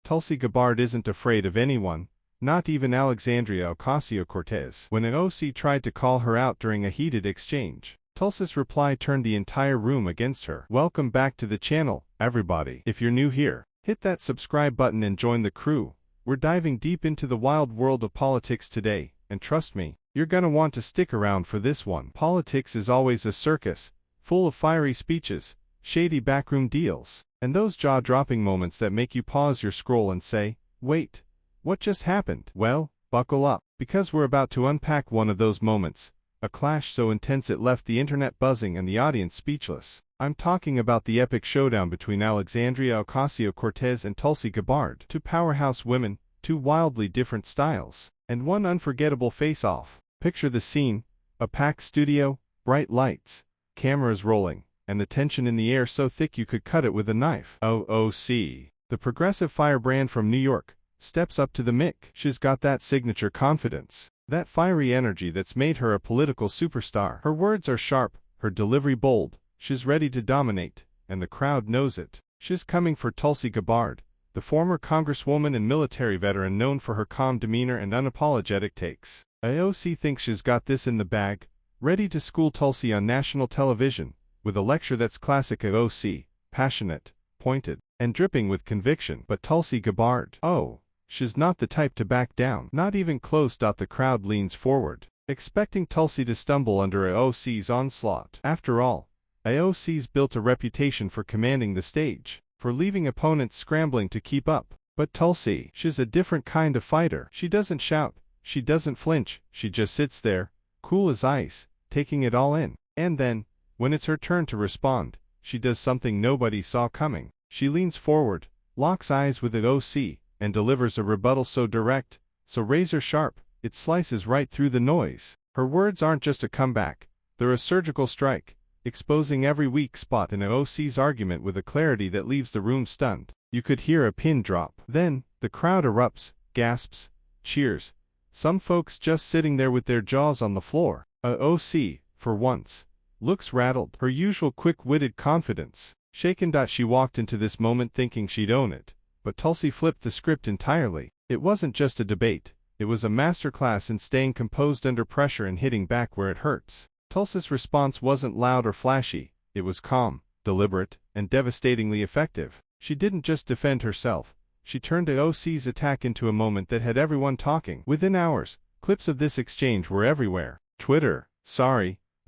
Tulsi Gabbard isn't afraid of anyone, not even Alexandria Ocasio-Cortez. When AOC tried to call her out during a heated exchange, Tulsi's reply turned the entire room against her. Welcome back to the channel, everybody. If you're new here, hit that subscribe button and join the crew. We're diving deep into the wild world of politics today, and trust me, you're gonna want to stick around for this one. Politics is always a circus, full of fiery speeches, shady backroom deals, and those jaw-dropping moments that make you pause your scroll and say, wait, what just happened? Well, buckle up, because we're about to unpack one of those moments, a clash so intense it left the internet buzzing and the audience speechless. I'm talking about the epic showdown between Alexandria Ocasio-Cortez and Tulsi Gabbard. Two powerhouse women, two wildly different styles, and one unforgettable face-off. Picture the scene, a packed studio, bright lights, cameras rolling, and the tension in the air so thick you could cut it with a knife. AOC, the progressive firebrand from New York, steps up to the mic. She's got that signature confidence, that fiery energy that's made her a political superstar. Her words are sharp, her delivery bold. She's ready to dominate, and the crowd knows it. She's coming for Tulsi Gabbard, the former congresswoman and military veteran known for her calm demeanor and unapologetic takes. AOC thinks she's got this in the bag, ready to school Tulsi on national television, with a lecture that's classic AOC, passionate, pointed, and dripping with conviction. But Tulsi Gabbard, oh, she's not the type to back down. Not even close. The crowd leans forward, expecting Tulsi to stumble under AOC's onslaught. After all, AOC's built a reputation for commanding the stage, for leaving opponents scrambling to keep up. But Tulsi, she's a different kind of fighter. She doesn't shout, she doesn't flinch, she just sits there, cool as ice, taking it all in. And then, when it's her turn to respond, she does something nobody saw coming. She leans forward, locks eyes with AOC, and delivers a rebuttal so direct, so razor sharp, it slices right through the noise. Her words aren't just a comeback, they're a surgical strike, exposing every weak spot in AOC's argument with a clarity that leaves the room stunned. You could hear a pin drop. Then, the crowd erupts, gasps, cheers, some folks just sitting there with their jaws on the floor. AOC, for once, looks rattled, her usual quick-witted confidence shaken. She walked into this moment thinking she'd own it, but Tulsi flipped the script entirely. It wasn't just a debate, it was a masterclass in staying composed under pressure and hitting back where it hurts. Tulsi's response wasn't loud or flashy, it was calm, deliberate, and devastatingly effective. She didn't just defend herself, she turned AOC's attack into a moment that had everyone talking. Within hours, clips of this exchange were everywhere. Twitter,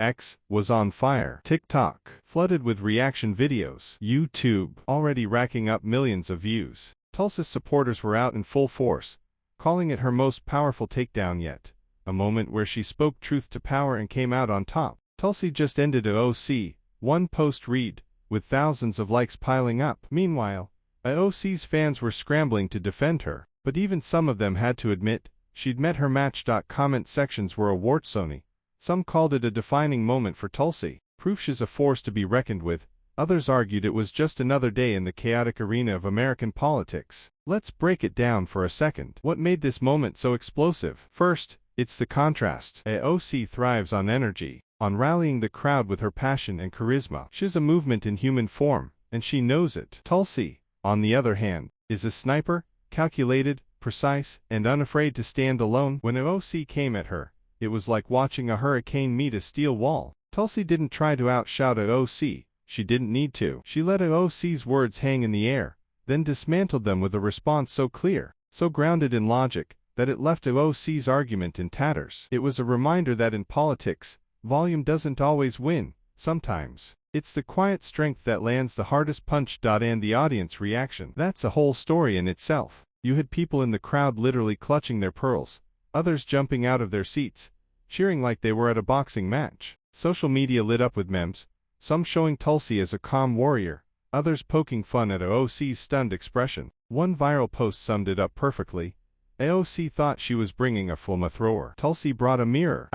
X, was on fire. TikTok, flooded with reaction videos. YouTube, already racking up millions of views. Tulsi's supporters were out in full force, calling it her most powerful takedown yet. A moment where she spoke truth to power and came out on top. Tulsi just ended AOC, one post read, with thousands of likes piling up. Meanwhile, AOC's fans were scrambling to defend her, but even some of them had to admit, she'd met her match. Comment sections were a wartsony. Some called it a defining moment for Tulsi, proof she's a force to be reckoned with. Others argued it was just another day in the chaotic arena of American politics. Let's break it down for a second. What made this moment so explosive? First, it's the contrast. AOC thrives on energy, on rallying the crowd with her passion and charisma. She's a movement in human form, and she knows it. Tulsi, on the other hand, is a sniper, calculated, precise, and unafraid to stand alone. When AOC came at her, it was like watching a hurricane meet a steel wall. Tulsi didn't try to outshout AOC, she didn't need to. She let AOC's words hang in the air, then dismantled them with a response so clear, so grounded in logic, that it left AOC's argument in tatters. It was a reminder that in politics, volume doesn't always win. Sometimes, it's the quiet strength that lands the hardest punch. And the audience reaction. That's a whole story in itself. You had people in the crowd literally clutching their pearls, others jumping out of their seats, cheering like they were at a boxing match. Social media lit up with memes, some showing Tulsi as a calm warrior, others poking fun at AOC's stunned expression. One viral post summed it up perfectly. AOC thought she was bringing a flamethrower. Tulsi brought a mirror.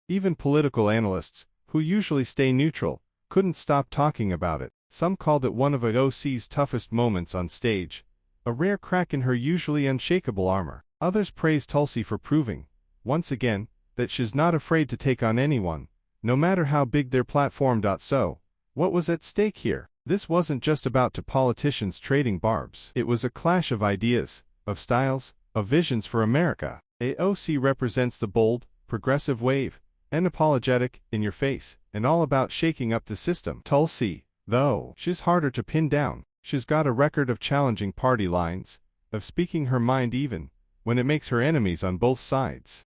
Even political analysts, who usually stay neutral, couldn't stop talking about it. Some called it one of AOC's toughest moments on stage, a rare crack in her usually unshakable armor. Others praised Tulsi for proving, once again, that she's not afraid to take on anyone, no matter how big their platform. So, what was at stake here? This wasn't just about two politicians trading barbs. It was a clash of ideas, of styles, of visions for America. AOC represents the bold, progressive wave, unapologetic, in your face, and all about shaking up the system. Tulsi, though, she's harder to pin down. She's got a record of challenging party lines, of speaking her mind even when it makes her enemies on both sides.